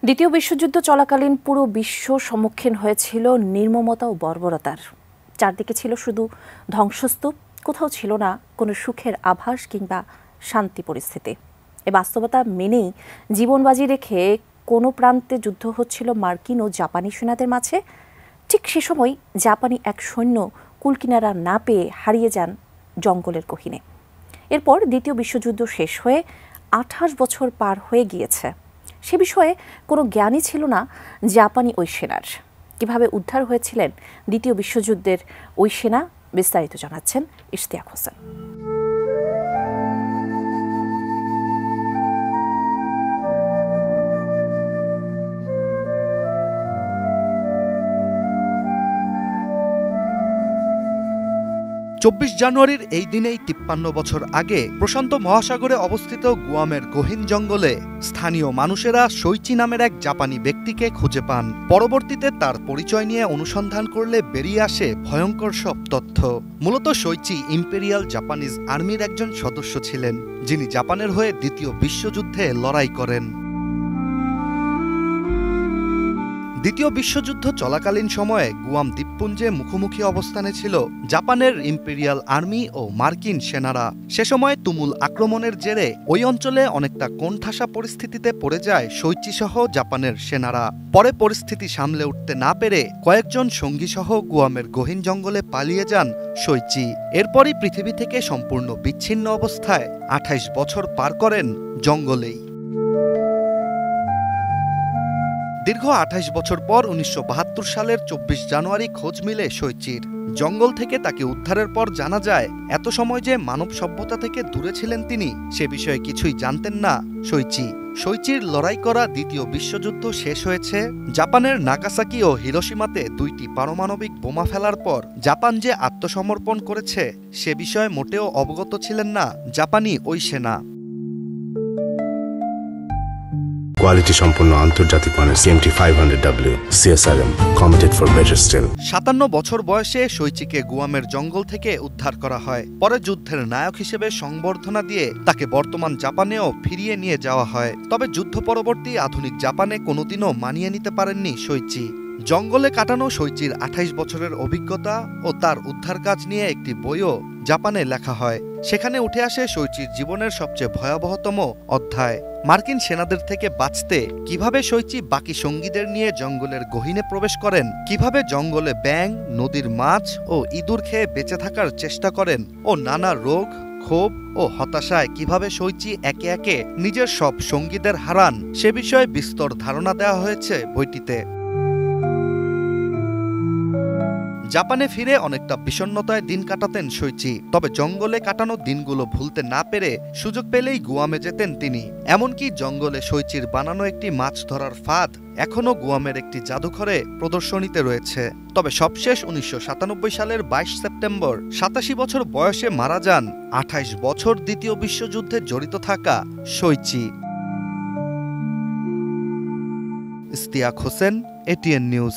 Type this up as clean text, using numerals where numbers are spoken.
দ্বিতীয় বিশ্বযুদ্ধ চলাকালীন পুরো বিশ্ব সম্মুখীন হয়েছিল নির্মমতা ও বর্বরতার। চারদিকে ছিল শুধু ধ্বংসস্তূপ, কোথাও ছিল না কোনো সুখের আভাস কিংবা শান্তি পরিস্থিতি। এ বাস্তবতা মেনেই জীবন বাজি রেখে কোনো প্রান্তে যুদ্ধ হচ্ছিল মার্কিন ও জাপানি সেনাদের মাঝে। ঠিক সে সময় জাপানি এক সৈন্য কুলকিনারা না পেয়ে হারিয়ে যান জঙ্গলের গহীনে। এরপর দ্বিতীয় বিশ্বযুদ্ধ শেষ হয়ে 28 বছর পার হয়ে গিয়েছে। সে বিষয়ে কোনো জ্ঞানই ছিল না জাপানি ওই সেনার। কিভাবে উদ্ধার হয়েছিলেন দ্বিতীয় বিশ্বযুদ্ধের ওই সেনা, বিস্তারিত জানাচ্ছেন ইশতিয়াক হোসেন। জানুয়ারির এই দিনেই 53 বছর আগে প্রশান্ত মহাসাগরে অবস্থিত গুয়ামের গহীন জঙ্গলে স্থানীয় মানুষেরা শৈচি নামের এক জাপানি ব্যক্তিকে খুঁজে পান। পরবর্তীতে তার পরিচয় নিয়ে অনুসন্ধান করলে বেরিয়ে আসে ভয়ঙ্কর সব তথ্য। মূলত শৈচি ইম্পেরিয়াল জাপানিজ আর্মির একজন সদস্য ছিলেন, যিনি জাপানের হয়ে দ্বিতীয় বিশ্বযুদ্ধে লড়াই করেন। দ্বিতীয় বিশ্বযুদ্ধ চলাকালীন সময়ে গুয়াম দ্বীপপুঞ্জে মুখোমুখি অবস্থানে ছিল জাপানের ইম্পেরিয়াল আর্মি ও মার্কিন সেনারা। সে সময় তুমুল আক্রমণের জেরে ওই অঞ্চলে অনেকটা কোণঠাসা পরিস্থিতিতে পড়ে যায় শৈচিসহ জাপানের সেনারা। পরে পরিস্থিতি সামলে উঠতে না পেরে কয়েকজন সঙ্গীসহ গুয়ামের গহীন জঙ্গলে পালিয়ে যান শৈচি। এরপরই পৃথিবী থেকে সম্পূর্ণ বিচ্ছিন্ন অবস্থায় 28 বছর পার করেন জঙ্গলেই। দীর্ঘ 28 বছর পর 1972 সালের 24 জানুয়ারি খোঁজ মিলে শৈচির। জঙ্গল থেকে তাকে উদ্ধারের পর জানা যায় এত সময় যে মানব সভ্যতা থেকে দূরে ছিলেন তিনি, সে বিষয়ে কিছুই জানতেন না শৈচি। শৈচির লড়াই করা দ্বিতীয় বিশ্বযুদ্ধ শেষ হয়েছে জাপানের নাগাসাকি ও হিরোশিমাতে 2টি পারমাণবিক বোমা ফেলার পর। জাপান যে আত্মসমর্পণ করেছে সে বিষয়ে মোটেও অবগত ছিলেন না জাপানি ওই সেনা। কোয়ালিটি সম্পন্ন আন্তর্জাতিক মানের CMT-500W CSRM committed for better still. 57 বছর বয়সে শৈচিকে গুয়ামের জঙ্গল থেকে উদ্ধার করা হয়। পরে যুদ্ধের নায়ক হিসেবে সংবর্ধনা দিয়ে তাকে বর্তমান জাপানেও ফিরিয়ে নিয়ে যাওয়া হয়। তবে যুদ্ধ পরবর্তী আধুনিক জাপানে কোনোদিনও মানিয়ে নিতে পারেননি শৈচি। জঙ্গলে কাটানো শৈচির 28 বছরের অভিজ্ঞতা ও তার উদ্ধার কাজ নিয়ে একটি বইও জাপানে লেখা হয়। সেখানে উঠে আসে শৈচির জীবনের সবচেয়ে ভয়াবহতম অধ্যায়। মার্কিন সেনাদের থেকে বাঁচতে কিভাবে শৈচি বাকি সঙ্গীদের নিয়ে জঙ্গলের গহীনে প্রবেশ করেন, কিভাবে জঙ্গলে ব্যাঙ, নদীর মাছ ও ইঁদুর খেয়ে বেঁচে থাকার চেষ্টা করেন, ও নানা রোগ, ক্ষোভ ও হতাশায় কিভাবে শৈচি একে একে নিজের সব সঙ্গীদের হারান, সে বিষয়ে বিস্তর ধারণা দেওয়া হয়েছে বইটিতে। জাপানে ফিরে অনেকটা বিষণ্ণতায় দিন কাটাতেন শৈচি। তবে জঙ্গলে কাটানো দিনগুলো ভুলতে না পেরে সুযোগ পেলেই গুয়ামে যেতেন তিনি। এমনকি জঙ্গলে শৈচির বানানো একটি মাছ ধরার ফাঁদ এখনও গুয়ামের একটি জাদুঘরে প্রদর্শনীতে রয়েছে। তবে সবশেষ 1997 সালের 22 সেপ্টেম্বর 87 বছর বয়সে মারা যান 28 বছর দ্বিতীয় বিশ্বযুদ্ধে জড়িত থাকা শৈচি। Ishtiaque Hossain, ATN news.